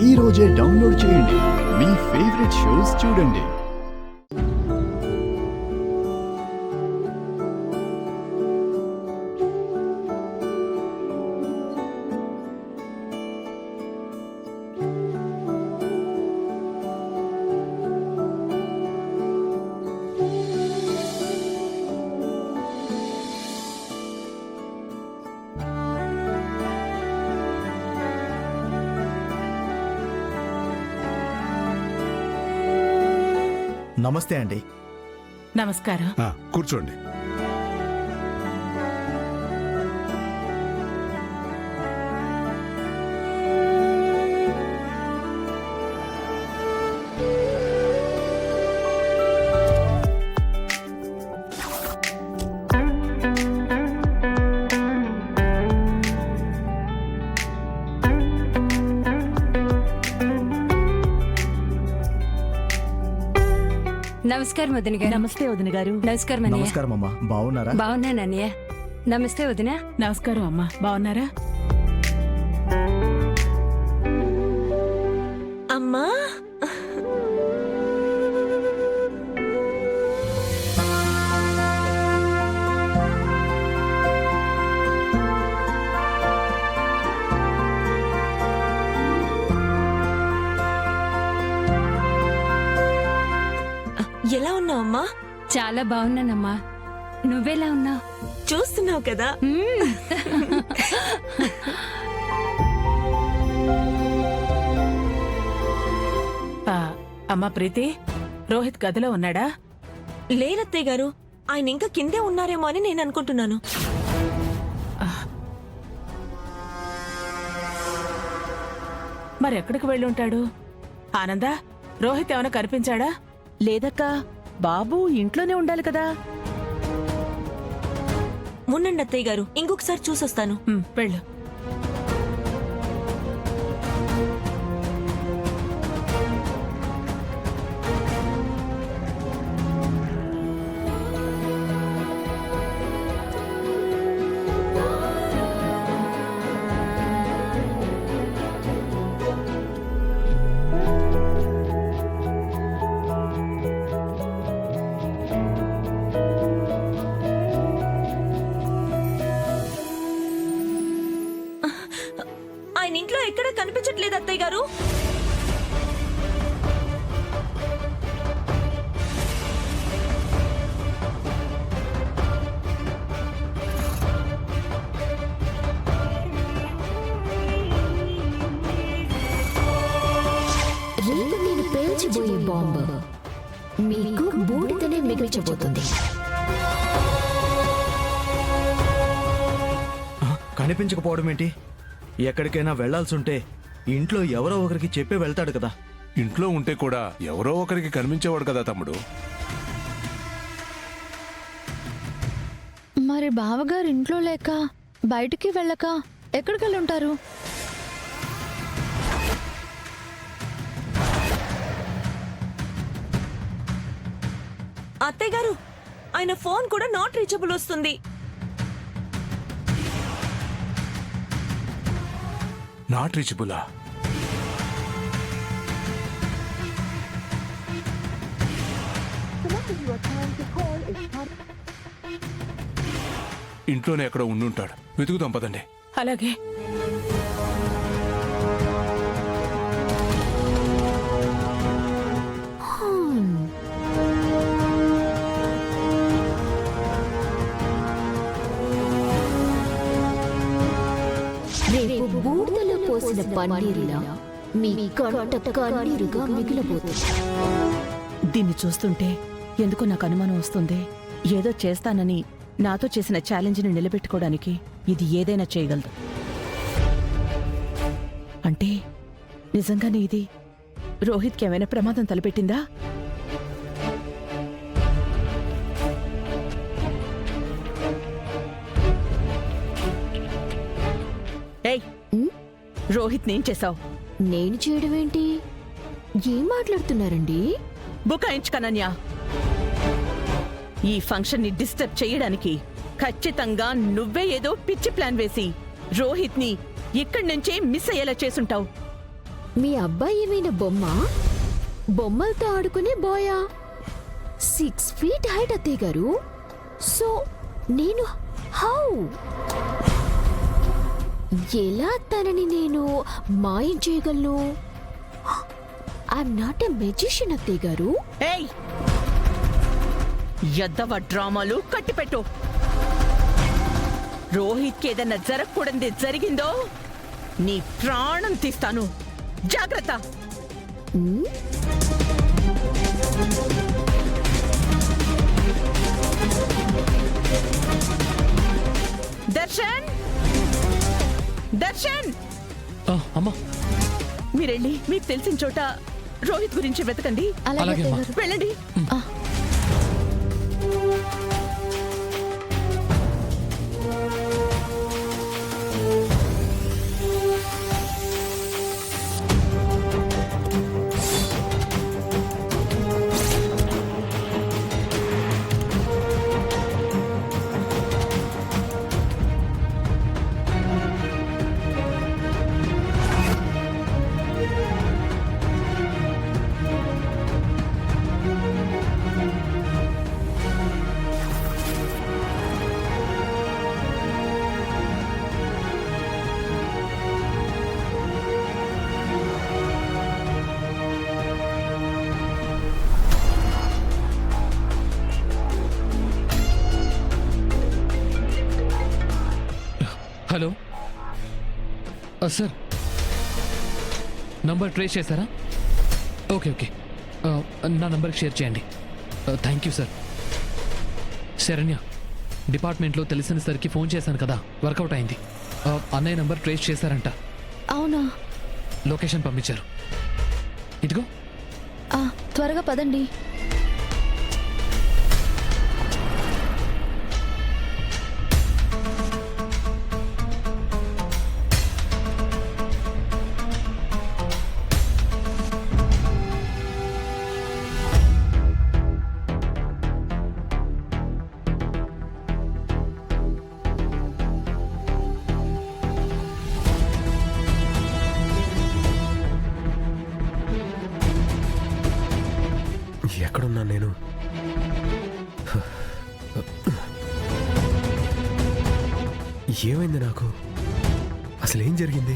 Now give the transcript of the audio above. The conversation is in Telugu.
ఈ రోజే డౌన్లోడ్ చేయండి. మీ ఫేవరెట్ షోస్ చూడండి. నమస్తే అండి. నమస్కారం. కూర్చోండి. నమస్కారం వదిన గారు. నమస్తే వదిన గారు. నమస్కారం అన్నయ్య. నమస్కారం అమ్మా, బాగున్నారా? బాగున్నాను అన్నయ్య. నమస్తే వదిన. నమస్కారం అమ్మా, బాగున్నారా? అమ్మా ఎలా ఉన్నావు అమ్మా? చాలా బాగున్నానమ్మా. నువ్వెలా ఉన్నావు? చూస్తున్నావు కదా. అమ్మా ప్రీతి, రోహిత్ గదిలో ఉన్నాడా? లేరత్తయ్య గారు, ఆయన ఇంకా కిందే ఉన్నారేమో అని నేను అనుకుంటున్నాను. మరి ఎక్కడికి వెళ్ళి ఉంటాడు? ఆనందా, రోహిత్ ఏమైనా కనిపించాడా? లేదక్కా, బాబు ఇంట్లోనే ఉండాలి కదా. ఉండండి అత్తయ్య గారు, ఇంకొకసారి చూసొస్తాను. వెళ్ళు. ఆయన ఇంట్లో ఎక్కడ కనిపించట్లేదు అత్తయ్య గారు. రేపు నేను పేల్చిబోయే బాంబు మీకు బూడిదనే మిగిల్చబోతుంది. కనిపించకపోవడం ఏంటి? ఎక్కడికైనా వెళ్లాల్సుంటే ఇంట్లో ఎవరో ఒకరికి చెప్పే వెళ్తాడు కదా. ఇంట్లో ఉంటే కూడా ఎవరో ఒకరికి కనిపించేవాడు కదా తమ్ముడు. మరి బావగారు ఇంట్లో లేక బయటికి వెళ్ళక ఎక్కడికి వెళ్ళి ఉంటారు? అత్తయ్య గారు, ఆయన ఫోన్ కూడా నాట్ రీచబుల్ వస్తుంది. నాట్ రీచబులా? ఇంట్లోనే ఎక్కడో ఉండుంటాడు. వెతుకుదాం పదండి. అలాగే. రేపు బూడిదలో పోసిన పన్నీరులా మీ కంట కన్నీరుగా మిగిలిపోతుంది. దీన్ని చూస్తుంటే ఎందుకో నాకు అనుమానం వస్తుంది. ఏదో చేస్తానని నాతో చేసిన ఛాలెంజ్ని నిలబెట్టుకోవడానికి ఇది ఏదైనా చేయగలదు. అంటే నిజంగానే ఇది రోహిత్కి ఏమైనా ప్రమాదం తలపెట్టిందా? ఏయ్, రోహిత్ నేం చేశావు? నేను చేయడం ఏంటి? ఏం మాట్లాడుతున్నారండి? బుకాయించుకనన్యా. ఈ ఫంక్షన్ ని డిస్టర్బ్ చేయడానికి ఖచ్చితంగా నువ్వే ఏదో పిచ్చి ప్లాన్ వేసి రోహిత్ ని ఇక్కడి నుంచే మిస్ అయ్యేలా చేసుంటావు. మీ అబ్బాయి ఏమైనా బొమ్మలతో ఆడుకునే బాయా? 6 feet హైట్ అత్తయ్య గారు. సో నేను హౌ ఎలా తనని నేను మాయం చేయగలను? ఐఎమ్ నాట్ ఎ మెజిషియన్ అత్తయ్య గారు. ఏయ్ ఎద్దవ డ్రామాలు కట్టిపెట్టు. రోహిత్కి ఏదన్నా జరగకూడదు జరిగిందో నీ ప్రాణం తీస్తాను. జాగ్రత్త. దర్శన్, దర్శన్, అమ్మా మీరెళ్ళి మీకు తెలిసిన చోట రోహిత్ గురించి వెతకండి. అలాగే అత్తయ్య గారు. వెళ్ళండి. హలో సార్, నంబర్ ట్రేస్ చేశారా? ఓకే ఓకే, నా నంబర్కి షేర్ చేయండి. Thank you sir. శరణ్య, డిపార్ట్మెంట్లో తెలిసిన సరికి ఫోన్ చేశాను కదా, వర్కౌట్ అయింది. అన్నయ్య నంబర్ ట్రేస్ చేశారంట. అవునా? లొకేషన్ పంపించారు. ఇదిగో. త్వరగా పదండి. ఎక్కడున్నా నేను? ఏమైంది నాకు? అసలు ఏం జరిగింది?